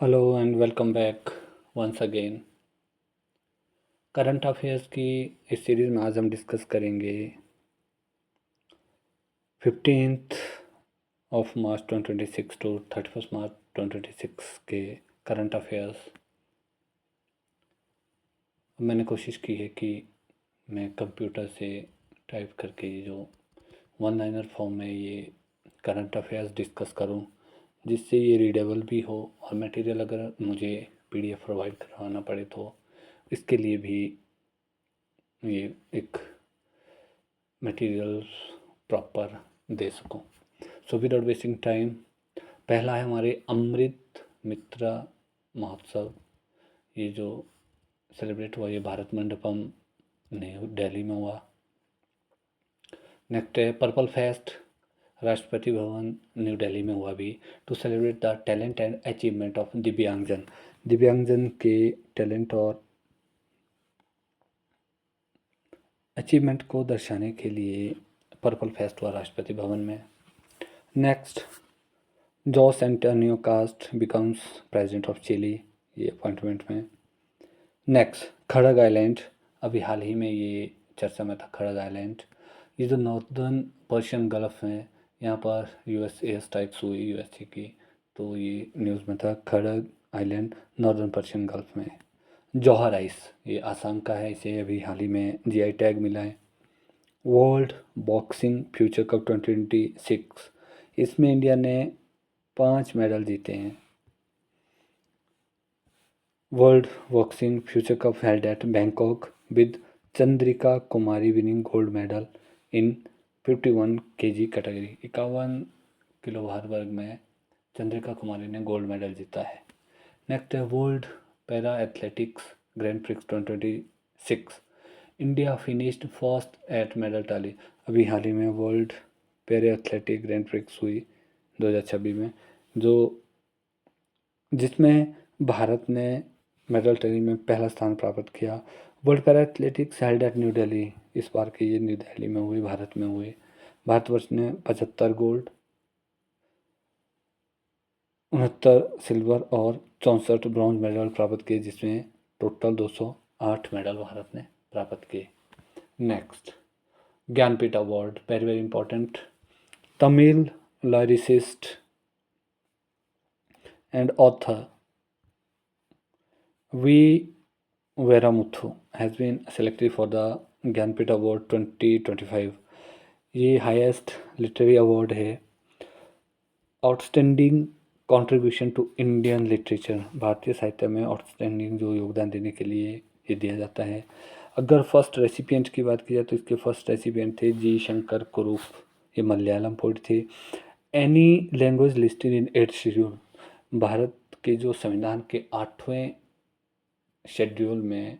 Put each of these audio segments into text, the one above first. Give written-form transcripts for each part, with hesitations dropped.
Hello and welcome back once again. Current affairs की इस series में आज हम डिस्कस करेंगे 15th of March 2026 to 31st मार्च 2026 के करंट अफेयर्स। मैंने कोशिश की है कि मैं कंप्यूटर से टाइप करके जो वन लाइनर फॉर्म में ये करंट अफेयर्स डिस्कस करूं, जिससे ये रीडेबल भी हो और मटेरियल अगर मुझे पीडीएफ प्रोवाइड करवाना पड़े तो इसके लिए भी ये एक मटेरियल प्रॉपर दे सकूं। सो विदाउट वेस्टिंग टाइम, पहला है हमारे अमृत मित्रा महोत्सव। ये जो सेलिब्रेट हुआ, ये भारत मंडपम न्यू दिल्ली में हुआ। नेक्स्ट है purple fest, Rashtrapati Bhavan new Delhi में हुआ भी, to celebrate the talent and achievement of दिव्यांगजन। दिव्यांगजन के टैलेंट और अचीवमेंट को दर्शाने के लिए पर्पल फेस्ट हुआ राष्ट्रपति भवन में। Next, Jose Antonio Kast becomes president of Chile, ये अपॉइंटमेंट में। नेक्स्ट, खड़ग आइलैंड, अभी हाल ही में ये चर्चा में था खड़ग आइलैंड। ये जो नॉर्दर्न पर्शियन गल्फ है, यहाँ पर यूएस एयर स्ट्राइक्स हुई यूएसए की, तो ये न्यूज़ में था खड़ग आइलैंड नॉर्दर्न पर्शियन गल्फ में। जौहर आइस, ये आसाम का है, इसे अभी हाल ही में जीआई टैग मिला है। वर्ल्ड बॉक्सिंग फ्यूचर कप 2026, इसमें इंडिया ने 5 मेडल जीते हैं। World boxing future cup held at Bangkok with Chandrika Kumari winning gold medal in 51 KG category. 51 kilo भार वर्ग में चंद्रिका कुमारी ने गोल्ड मेडल जीता है। नेक्स्ट है world para athletics grand prix 2026, India finished first at medal tally. अभी हाल ही में world para athletic grand prix हुई 2026 में, जो जिसमें भारत ने मेडल टैली में पहला स्थान प्राप्त किया। World para athletics held at new Delhi, इस बार की ये न्यू दिल्ली में हुई, भारत में हुई। भारतवर्ष ने 75 गोल्ड, 69 सिल्वर और 64 ब्रॉन्ज मेडल प्राप्त किए, जिसमें टोटल 208 मेडल भारत ने प्राप्त किए। Next, Jnanpith award, very very important. Tamil lyricist and author V. Veramuthu has been selected for the Jnanpith award 2025। ये हाईएस्ट लिटरेरी अवार्ड है। Outstanding contribution to Indian literature, भारतीय साहित्य में आउटस्टैंडिंग जो योगदान देने के लिए ये दिया जाता है। अगर फर्स्ट रेसिपिएंट की बात की जाए तो इसके फर्स्ट रेसिपिएंट थे जी शंकर कुरूप, ये मलयालम पोइट थे। Any language listed in 8th schedule, Bharat के जो संविधान के 8वें शेड्यूल में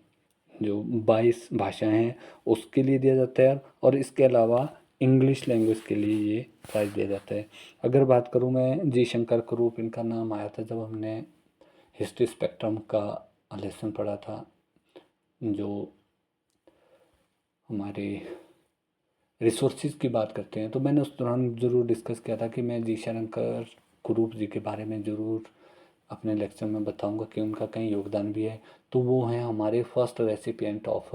जो 22 भाषाएं हैं उसके लिए दिया जाता है, और इसके अलावा इंग्लिश लैंग्वेज के लिए ये प्राइज़ दिया जाता है। अगर बात करूँ मैं जी शंकर कुरूप, इनका नाम आया था जब हमने हिस्ट्री स्पेक्ट्रम का लेसन पढ़ा था, जो हमारे रिसोर्सेज की बात करते हैं, तो मैंने उस दौरान ज़रूर डिस्कस किया था कि मैं जी शंकर कुरूप जी के बारे में ज़रूर अपने लेक्चर में बताऊंगा कि उनका कहीं योगदान भी है। तो वो हैं हमारे first recipient of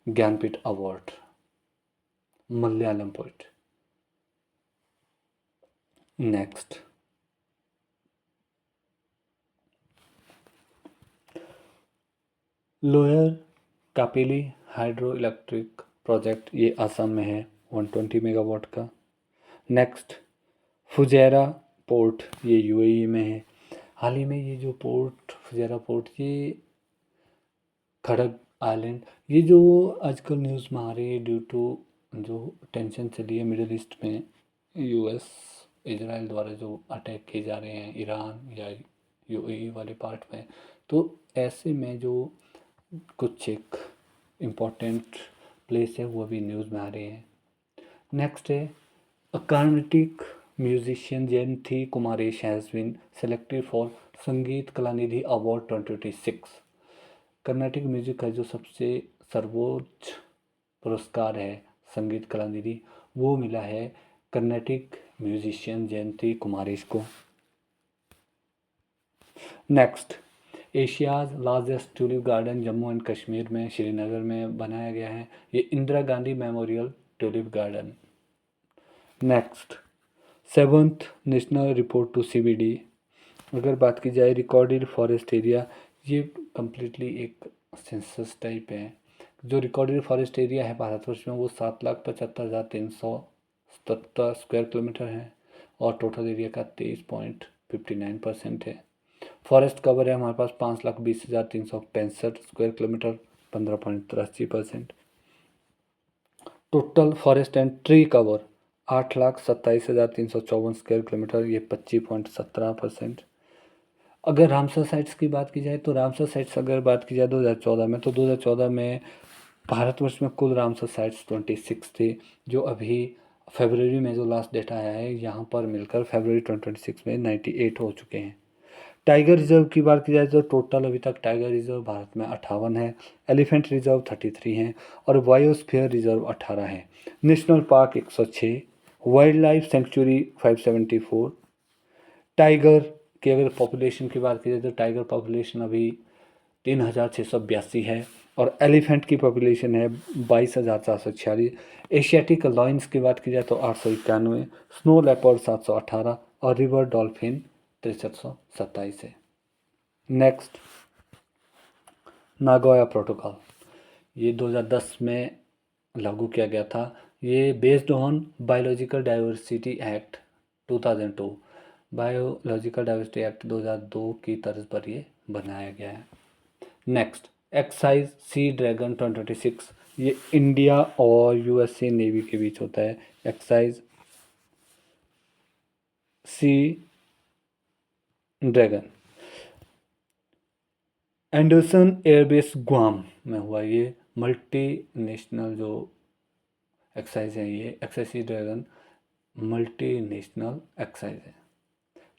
Jnanpith award, Malayalam poet. Next, lower Kopili hydroelectric project, ये आसाम में है, 120 मेगावाट का। नेक्स्ट, फुजैरा पोर्ट, ये यूएई में है। हाल ही में ये जो पोर्ट फुजैरा पोर्ट, ये खड़ग आइलैंड, ये जो आजकल न्यूज़ में आ रही है ड्यू टू जो टेंशन चली है मिडिल ईस्ट में, यूएस इजराइल द्वारा जो अटैक किए जा रहे हैं ईरान या यूएई वाले पार्ट में, तो ऐसे में जो कुछ एक इम्पोर्टेंट प्लेस है वो भी न्यूज़ में आ रहे हैं। नेक्स्ट है Carnatic musician Jayanthi Kumaresh has been selected for Sangita Kalanidhi award 2026। Carnatic music का जो सबसे सर्वोच्च पुरस्कार है संगीत कलानिधि, वो मिला है कर्नाटिक म्यूजिशियन जयंती कुमारेश को। Next, Asia's largest tulip garden Jammu and Kashmir में श्रीनगर में बनाया गया है, ये Indira Gandhi memorial tulip garden. Next, seventh national report to CBD। अगर बात की जाए रिकॉर्डेड फॉरेस्ट एरिया, ये कम्प्लीटली एक सेंसस टाइप है। जो रिकॉर्डेड फॉरेस्ट एरिया है भारतवर्ष में वो 7,75,377 स्क्वायर किलोमीटर है और टोटल एरिया का 23.59% है। फॉरेस्ट कवर है हमारे पास 5,20,365 square kilometre, 15.83%। Total forest and tree cover 8,27,354 square kilometre, ये 25.17%। अगर रामसर साइट्स की बात की जाए तो रामसर साइट्स अगर बात की जाए 2014 में, तो 2014 में भारतवर्ष में कुल रामसर साइट्स 26 थे, जो अभी फरवरी में जो लास्ट डेटा आया है यहाँ पर मिलकर फरवरी 2026 में 98 हो चुके हैं। टाइगर रिजर्व की बात की जाए तो टोटल अभी तक टाइगर रिजर्व भारत में 58 है, एलिफेंट रिजर्व 33 हैं और बायोस्फीयर रिजर्व 18 है। National park 106, wild life sanctuary 574। Tiger की अगर पॉपुलेशन की बात की जाए तो टाइगर पॉपुलेशन अभी 3,682 है और एलिफेंट की पॉपुलेशन है 22,446। एशियाटिक लॉयंस की बात की जाए तो 891, स्नो लेपर्ड 718 और रिवर डॉल्फिन 6327 है। नेक्स्ट, नागोया प्रोटोकॉल, ये 2010 में लागू किया गया था। ये based on biological diversity act 2002, biological diversity act 2002 की तर्ज पर ये बनाया गया है। नेक्स्ट, एक्साइज सी ड्रैगन 2026, ये इंडिया और USA नेवी के बीच होता है। Excise sea dragon Anderson airbase Guam में हुआ। ये मल्टी नेशनल जो एक्साइज है, ये excise sea dragon multi national excise है।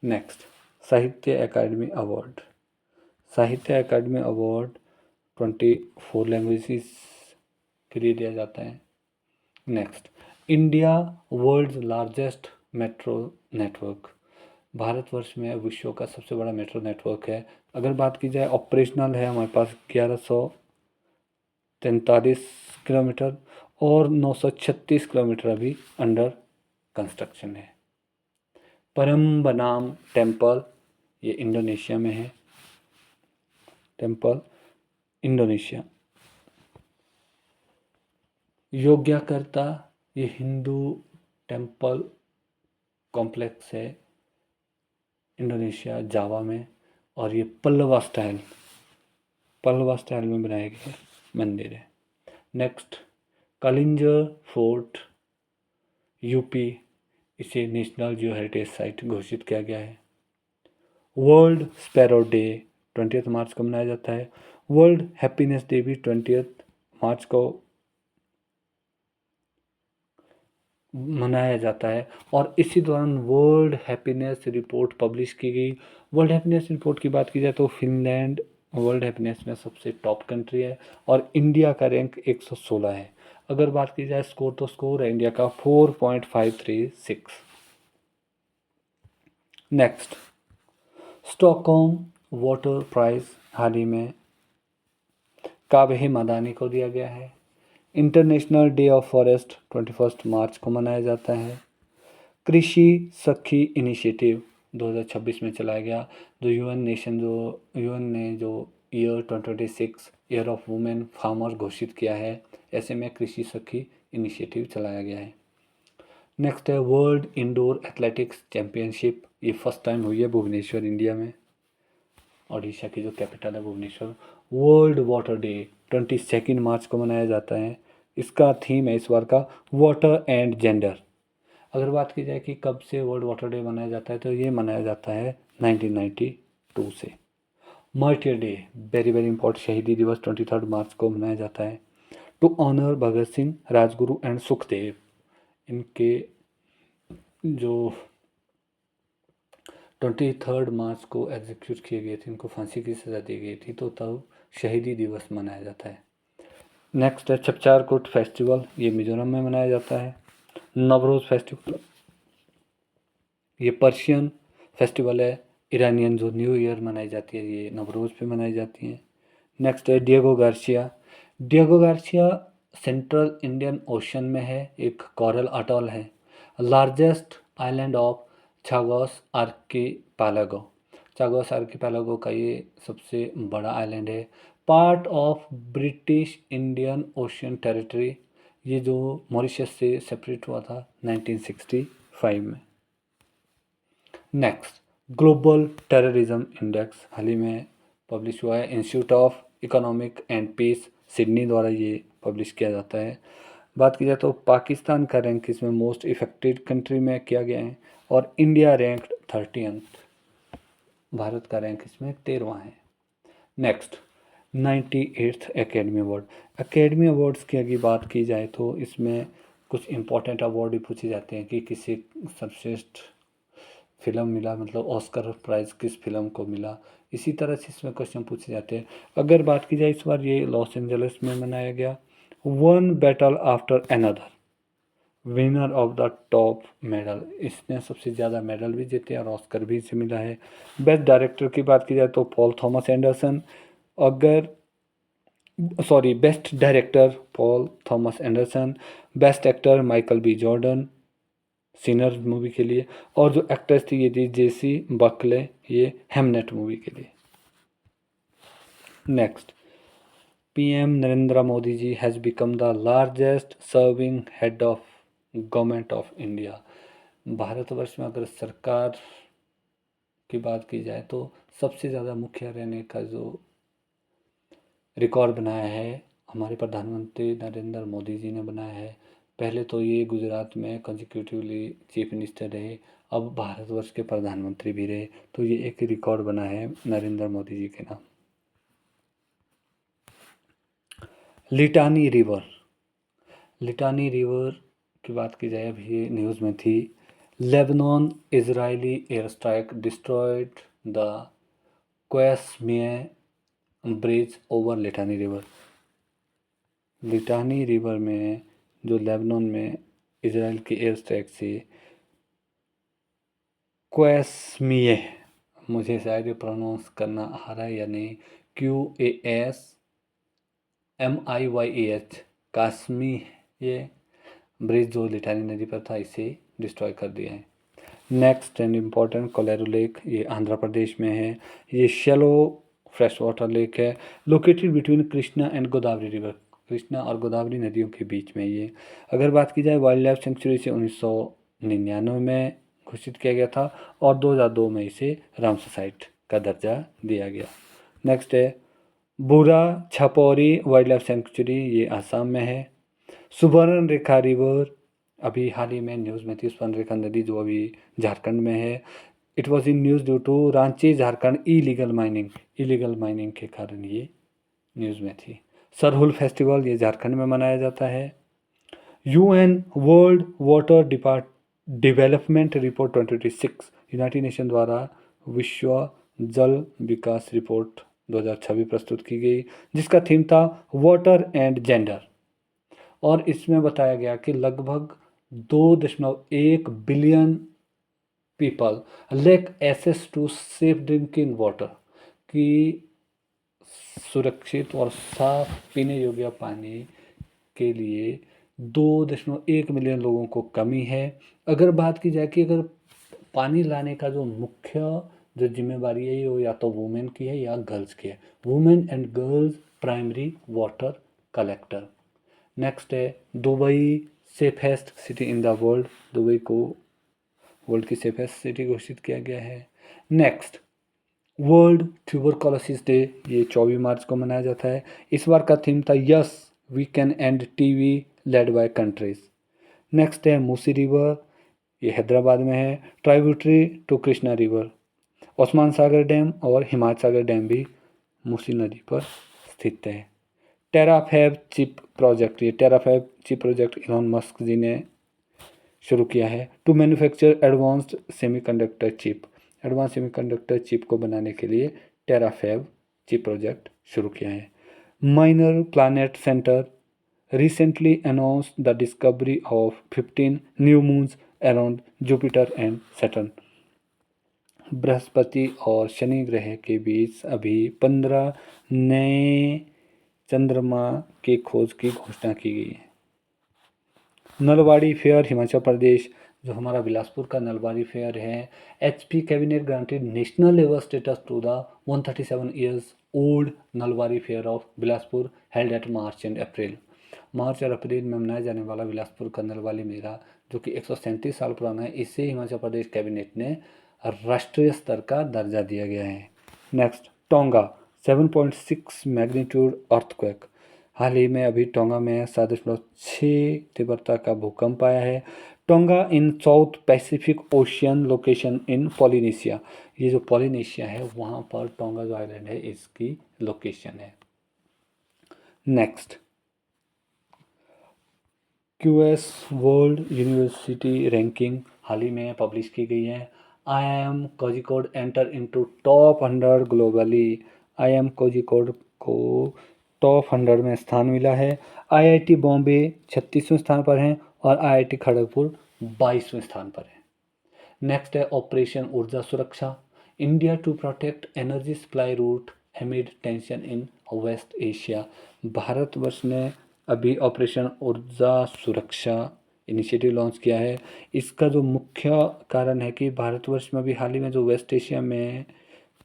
नेक्स्ट, साहित्य अकादमी अवार्ड, साहित्य अकादमी अवार्ड 24 लैंग्वेजेस के लिए दिया जाता है। Next, India world's largest metro network, Bharatvarsh में विश्व का सबसे बड़ा मेट्रो नेटवर्क है। अगर बात की जाए ऑपरेशनल है हमारे पास 1143 किलोमीटर और 936 किलोमीटर अभी अंडर कंस्ट्रक्शन है। परम्बनाम टेम्पल, ये इंडोनेशिया में है, टेम्पल इंडोनेशिया। योग्याकर्ता, ये हिंदू टेम्पल कॉम्प्लेक्स है इंडोनेशिया जावा में और ये पल्लवा स्टाइल में बनाया गया मंदिर है। नेक्स्ट, कलिंजर फोर्ट यूपी, इसे नेशनल जियो हेरिटेज साइट घोषित किया गया है। वर्ल्ड स्पैरो डे 20 मार्च को मनाया जाता है। वर्ल्ड हैप्पीनेस डे भी 20 मार्च को मनाया जाता है और इसी दौरान वर्ल्ड हैप्पीनेस रिपोर्ट पब्लिश की गई। वर्ल्ड हैप्पीनेस रिपोर्ट की बात की जाए तो फिनलैंड वर्ल्ड हैप्पीनेस में सबसे टॉप कंट्री है और इंडिया का रैंक 116 है। अगर बात की जाए स्कोर, तो स्कोर है इंडिया का 4.536। नेक्स्ट, स्टॉकहोम वाटर प्राइज हाल ही में काबे मदानी को दिया गया है। इंटरनेशनल डे ऑफ फॉरेस्ट 21 मार्च को मनाया जाता है। कृषि सखी इनिशिएटिव 2026 में चलाया गया, जो यूएन ने जो year 2026 year of women farmer घोषित किया है, ऐसे में कृषि सखी इनिशिएटिव चलाया गया है। नेक्स्ट है वर्ल्ड इंडोर एथलेटिक्स चैम्पियनशिप, ये फर्स्ट टाइम हुई है भुवनेश्वर इंडिया में, ओडिशा की जो कैपिटल है भुवनेश्वर। वर्ल्ड वाटर डे 22 मार्च को मनाया जाता है। इसका थीम है इस बार का वाटर एंड जेंडर। अगर बात की जाए कि कब से वर्ल्ड वाटर डे मनाया जाता है, तो ये मनाया जाता है 1992 से। Martyr day, very very important, शहीदी दिवस 23 मार्च को मनाया जाता है to honour Bhagat Singh, Rajguru and Sukhdev. इनके जो 23 मार्च को एग्जीक्यूट किए गए थे, इनको फांसी की सज़ा दी गई थी, तो तब शहीदी दिवस मनाया जाता है। नेक्स्ट है छपचारकुट फेस्टिवल, ये मिजोरम में मनाया जाता है। नवरोज फेस्टिवल, ये पर्शियन फेस्टिवल है ईरानियन जो न्यू ईयर मनाई जाती है ये नवरोज़ पे मनाई जाती है। नेक्स्ट है Diego Garcia. Diego Garcia central Indian ocean में है, एक कोरल अटॉल है। Largest island of Chagos archipelago. Chagos archipelago का ये सबसे बड़ा आइलैंड है। Part of British Indian ocean territory, ये जो मॉरिशस से सेपरेट हुआ था 1965 में। नेक्स्ट ग्लोबल टेररिज्म इंडेक्स हाल ही में पब्लिश हुआ है, institute of economic and peace Sydney द्वारा ये पब्लिश किया जाता है। बात की जाए तो पाकिस्तान का रैंक इसमें मोस्ट इफेक्टेड कंट्री में किया गया है और इंडिया रैंक्ड 30th, भारत का रैंक इसमें 13वां है। Next 98th academy award. Academy awards की अगर बात की जाए तो इसमें कुछ इंपॉर्टेंट अवार्ड भी पूछे जाते हैं कि किसी सर्वश्रेष्ठ फिल्म मिला, मतलब ऑस्कर प्राइज़ किस फिल्म को मिला, इसी तरह से इसमें क्वेश्चन पूछे जाते हैं। अगर बात की जाए इस बार ये लॉस एंजलिस में मनाया गया। One battle after another, winner of the top medal, इसने सबसे ज़्यादा मेडल भी जीते और ऑस्कर भी इसे मिला है। बेस्ट डायरेक्टर की बात की जाए तो पॉल थॉमस एंडरसन। अगर best director Paul Thomas Anderson, best actor Michael B Jordan sinner movie के लिए, और जो एक्ट्रेस थी ये थी जेसी बकले, ये हेमनेट मूवी के लिए। Next PM Narendra Modi ji has become the largest serving head of government of India. Bharatvarsh में अगर सरकार की बात की जाए तो सबसे ज़्यादा मुखिया रहने का जो रिकॉर्ड बनाया है हमारे प्रधानमंत्री नरेंद्र मोदी जी ने बनाया है। पहले तो ये गुजरात में कंजिक्यूटिवली चीफ मिनिस्टर रहे, अब भारतवर्ष के प्रधानमंत्री भी रहे, तो ये एक रिकॉर्ड बना है नरेंद्र मोदी जी के नाम। लिटानी रिवर। लिटानी रिवर की बात की जाए, अभी ये न्यूज़ में थी। Lebanon Israeli air strike destroyed the Qasmiyeh bridge over Litani river. Litani river में जो लेबनान में इजराइल की एयर स्ट्राइक से क्वेसमिया, मुझे शायद ये प्रोनाउंस करना आ रहा है या नहीं, QASMIYAH, काश्मी, ये ब्रिज जो लिटानी नदी पर था इसे डिस्ट्रॉय कर दिया है। Next and important Coleiro lake, ये आंध्र प्रदेश में है। ये शैलो फ्रेश वाटर लेक है, located between Krishna and Godavari river, Krishna और गोदावरी नदियों के बीच में ये। अगर बात की जाए वाइल्ड लाइफ सेंचुरी से 1999 में घोषित किया गया था और 2002 में इसे रामसर साइट का दर्जा दिया गया। नेक्स्ट है बुरा छपौरी वाइल्ड लाइफ सेंचुरी, ये आसाम में है। सुबर्ण रेखा रिवर अभी हाल ही में न्यूज़ में थी, सुबर्ण रेखा नदी जो अभी झारखंड में है। It was in news due to Ranchi Jharkhand illegal mining के कारण ये न्यूज़ में थी। सरहुल फेस्टिवल ये झारखंड में मनाया जाता है। UN world water development report 2026 United nation द्वारा विश्व जल विकास रिपोर्ट 2026 प्रस्तुत की गई, जिसका थीम था वाटर एंड जेंडर, और इसमें बताया गया कि लगभग 2.1 billion people lack access to safe drinking water, की सुरक्षित और साफ पीने योग्य पानी के लिए 2.1 मिलियन लोगों को कमी है। अगर बात की जाए कि अगर पानी लाने का जो मुख्य जो जिम्मेवारी है वो या तो वुमेन की है या गर्ल्स की है, women and girls primary water collector. Next है Dubai safest city in the world, Dubai को वर्ल्ड की सेफेस्ट सिटी घोषित किया गया है। नेक्स्ट वर्ल्ड ट्यूबरकुलोसिस डे, ये 24 मार्च को मनाया जाता है। इस बार का थीम था yes we can end TB led by countries. Next है मूसी रिवर, ये हैदराबाद में है, tributary to Krishna river. Osman Sagar dam और हिमायत सागर डैम भी मूसी नदी पर स्थित है। टेराफैब चिप प्रोजेक्ट, ये Terafab chip project Elon Musk ji ने शुरू किया है to manufacture advanced semiconductor chip. Advance semiconductor chip को बनाने के लिए टेराफैब चिप प्रोजेक्ट शुरू किया है। Minor planet centre recently announced the discovery of 15 new moons around Jupiter and Saturn. Brihaspati और शनि ग्रह के बीच अभी 15 नए चंद्रमा की खोज की घोषणा की गई है। नलवाड़ी फेयर हिमाचल प्रदेश, जो हमारा बिलासपुर का नलवाड़ी फेयर है, HP cabinet granted national level status to the 137 years old Nalwadi fair of Bilaspur held at March और अप्रैल में मनाया जाने वाला बिलासपुर का नलवाड़ी मेला, जो कि 137 साल पुराना है, इसे हिमाचल प्रदेश कैबिनेट ने राष्ट्रीय स्तर का दर्जा दिया गया है। नेक्स्ट, टोंगा 7.6 मैग्नीट्यूड अर्थक्वेक, हाल ही में अभी टोंगा में 7.6 तीव्रता का भूकंप आया है। Tonga in South Pacific ocean location in Polynesia, ये जो पॉलिनेशिया है वहाँ पर टोंगा जो आइलैंड है इसकी लोकेशन है। Next, QS world university ranking हाल ही में पब्लिश की गई है। IIM Kozhikode enter into top 100 globally, IIM Kozhikode को टॉप 100 में स्थान मिला है। IIT बॉम्बे 36वें स्थान पर हैं और IIT खड़गपुर 22वें स्थान पर है। नेक्स्ट है operation Urja Suraksha, India to protect energy supply route amid tension in West Asia, Bharatvarsh ने अभी ऑपरेशन ऊर्जा सुरक्षा इनिशिएटिव लॉन्च किया है। इसका जो मुख्य कारण है कि भारतवर्ष में अभी हाल ही में जो वेस्ट एशिया में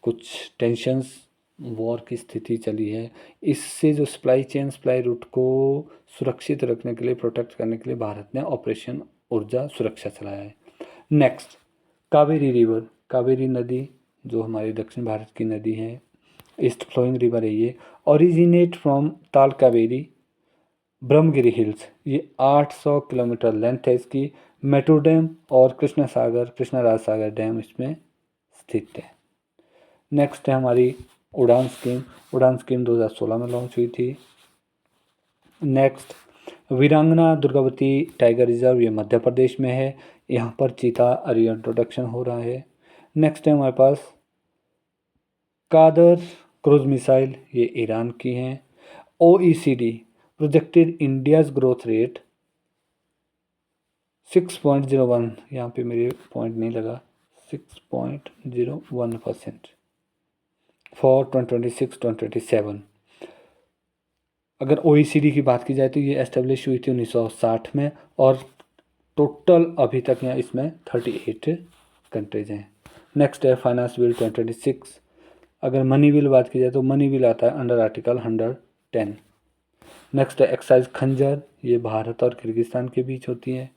कुछ टेंशन्स वॉर की स्थिति चली है, इससे जो सप्लाई रूट को सुरक्षित रखने के लिए, प्रोटेक्ट करने के लिए भारत ने ऑपरेशन ऊर्जा सुरक्षा चलाया है। नेक्स्ट, कावेरी रिवर, कावेरी नदी जो हमारी दक्षिण भारत की नदी है, ईस्ट फ्लोइंग रिवर है, ये ओरिजिनेट फ्रॉम ताल कावेरी ब्रह्मगिरी हिल्स, ये 800 किलोमीटर लेंथ है इसकी। मेट्रो डैम और कृष्णराज सागर डैम इसमें स्थित है। नेक्स्ट है हमारी उड़ान स्कीम 2016 में लॉन्च हुई थी। नेक्स्ट, वीरांगना दुर्गावती टाइगर रिजर्व, ये मध्य प्रदेश में है, यहाँ पर चीता रीइंट्रोडक्शन हो रहा है। नेक्स्ट है हमारे पास कादर क्रूज मिसाइल, ये ईरान की हैं। OECD projected India's growth rate 6.01, यहाँ पे मेरे पॉइंट नहीं लगा, 6.01% फॉर 2026-2027। अगर OECD की बात की जाए तो ये एस्टेब्लिश हुई थी 1960 में और टोटल अभी तक यहाँ इसमें 38 कंट्रीज हैं। नेक्स्ट है फाइनेंस बिल 2026, अगर मनी बिल बात की जाए तो मनी बिल आता है अंडर आर्टिकल 110। नेक्स्ट है एक्साइज खंजर, ये भारत और किर्गिस्तान के बीच होती है।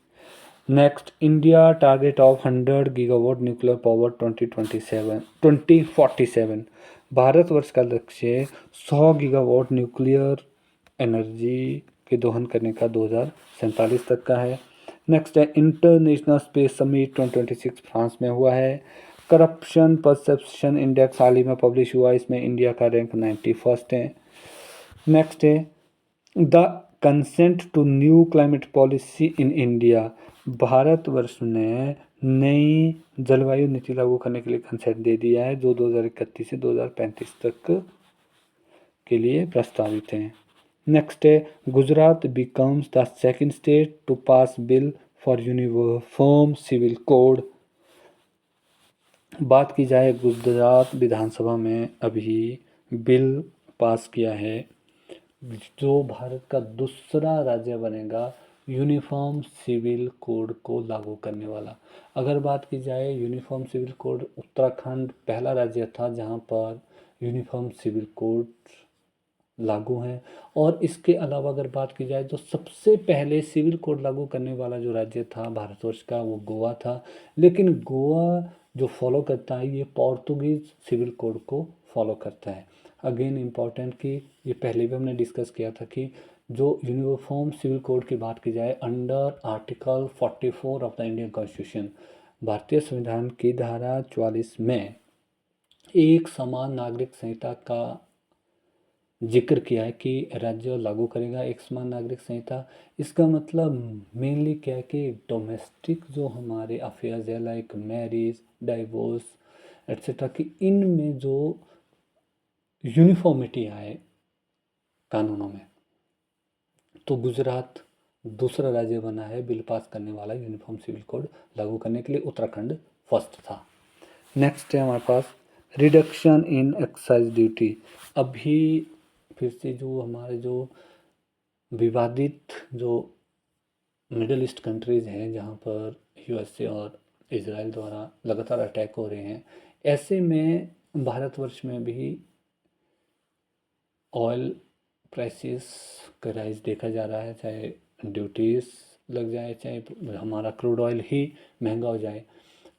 Next, India target of 100 gigawatt nuclear power 2047, Bharatvarsh का लक्ष्य 100 गीगावाट न्यूक्लियर एनर्जी के दोहन करने का 2047 तक का है। नेक्स्ट है इंटरनेशनल स्पेस समिट 2026 फ्रांस में हुआ है। करप्शन परसेप्शन इंडेक्स हाल ही में पब्लिश हुआ, इसमें इंडिया का रैंक 91 है। नेक्स्ट है the consent to new climate policy in India, Bharatvarsh ने नई जलवायु नीति लागू करने के लिए कंसेंट दे दिया है, जो 2031 से 2035 तक के लिए प्रस्तावित है। नेक्स्ट है Gujarat becomes the second state to pass bill for uniform civil code, बात की जाए गुजरात विधानसभा में अभी बिल पास किया है जो भारत का दूसरा राज्य बनेगा यूनिफॉर्म सिविल कोड को लागू करने वाला। अगर बात की जाए यूनिफॉर्म सिविल कोड, उत्तराखंड पहला राज्य था जहां पर यूनिफॉर्म सिविल कोड लागू हैं। और इसके अलावा अगर बात की जाए तो सबसे पहले सिविल कोड लागू करने वाला जो राज्य था भारतवर्ष का वो गोवा था, लेकिन गोवा जो फॉलो करता है ये पोर्तुगीज सिविल कोड को फॉलो करता है। अगेन इम्पॉर्टेंट कि ये पहले भी हमने डिस्कस किया था कि जो यूनिफॉर्म सिविल कोड की बात की जाए under article 44 of the Indian constitution, भारतीय संविधान की धारा 44 में एक समान नागरिक संहिता का जिक्र किया है कि राज्य लागू करेगा एक समान नागरिक संहिता। इसका मतलब मेनली क्या है कि डोमेस्टिक जो हमारे अफेयर्स है लाइक मैरिज, डाइवोर्स एट्सेट्रा कि इनमें जो यूनिफॉर्मिटी आए कानूनों में, तो गुजरात दूसरा राज्य बना है बिल पास करने वाला यूनिफॉर्म सिविल कोड लागू करने के लिए, उत्तराखंड फर्स्ट था। नेक्स्ट है हमारे पास रिडक्शन इन एक्साइज ड्यूटी। अभी फिर से जो हमारे जो विवादित जो मिडल ईस्ट कंट्रीज़ हैं जहाँ पर यूएसए और इजराइल द्वारा लगातार अटैक हो रहे हैं, ऐसे में भारतवर्ष में भी ऑयल प्राइसेस का राइज देखा जा रहा है, चाहे ड्यूटीज़ लग जाए, चाहे हमारा क्रूड ऑयल ही महंगा हो जाए।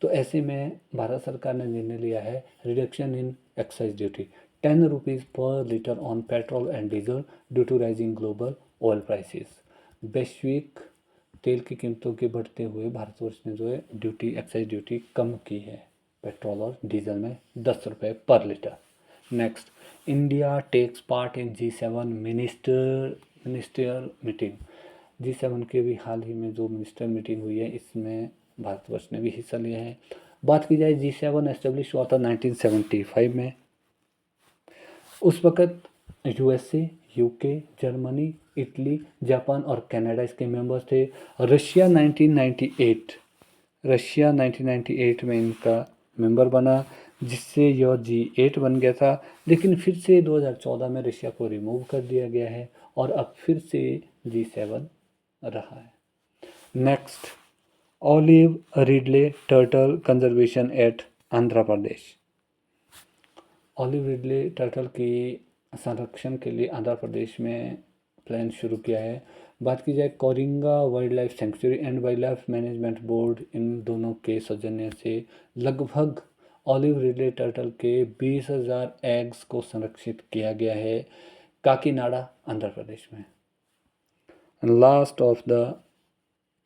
तो ऐसे में भारत सरकार ने निर्णय लिया है reduction in excise duty 10 rupees पर litre on petrol and diesel due to rising global oil prices. वैश्विक तेल की कीमतों के बढ़ते हुए भारतवर्ष ने जो है ड्यूटी एक्साइज ड्यूटी कम की है पेट्रोल और डीजल में 10 रुपये पर litre. Next, India takes part in G7 ministerial meeting. G7 के भी हाल ही में जो मिनिस्टर मीटिंग हुई है इसमें भारतवर्ष ने भी हिस्सा लिया है। बात की जाए G7 एस्टेब्लिश हुआ था 1975 में। उस वक़्त USA, UK, Germany, Italy, Japan और कनाडा इसके मेंबर्स थे। रशिया 1998 में इनका मेंबर बना, जिससे यह G8 बन गया था। लेकिन फिर से 2014 में रशिया को रिमूव कर दिया गया है और अब फिर से G7 रहा है। Next, olive ridley turtle conservation at Andhra Pradesh. Olive ridley turtle की संरक्षण के लिए आंध्र प्रदेश में प्लान शुरू किया है। बात की जाए Coringa wildlife sanctuary and wildlife management board, इन दोनों के सौजन्य से लगभग ऑलिव रिडले टर्टल के 20,000 एग्स को संरक्षित किया गया है काकीनाडा आंध्र प्रदेश में। Last of the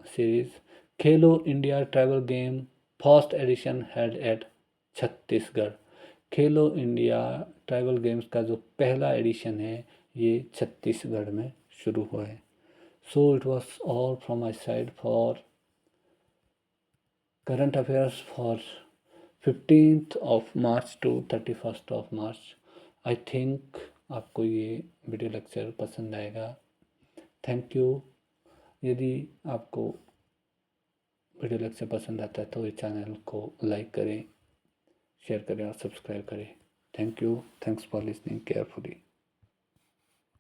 series, Khelo India travel game first edition held at Chhattisgarh. Khelo India tribal games का जो पहला एडिशन है ये छत्तीसगढ़ में शुरू हुआ है। So it was all from my side for current affairs for 15th of March two 31st of March. I think आपको ये वीडियो लेक्चर पसंद आएगा। Thank you. यदि आपको वीडियो लेक्चर पसंद आता है तो इस चैनल को लाइक करें, शेयर करें और सब्सक्राइब करें। Thank you. Thanks for listening carefully.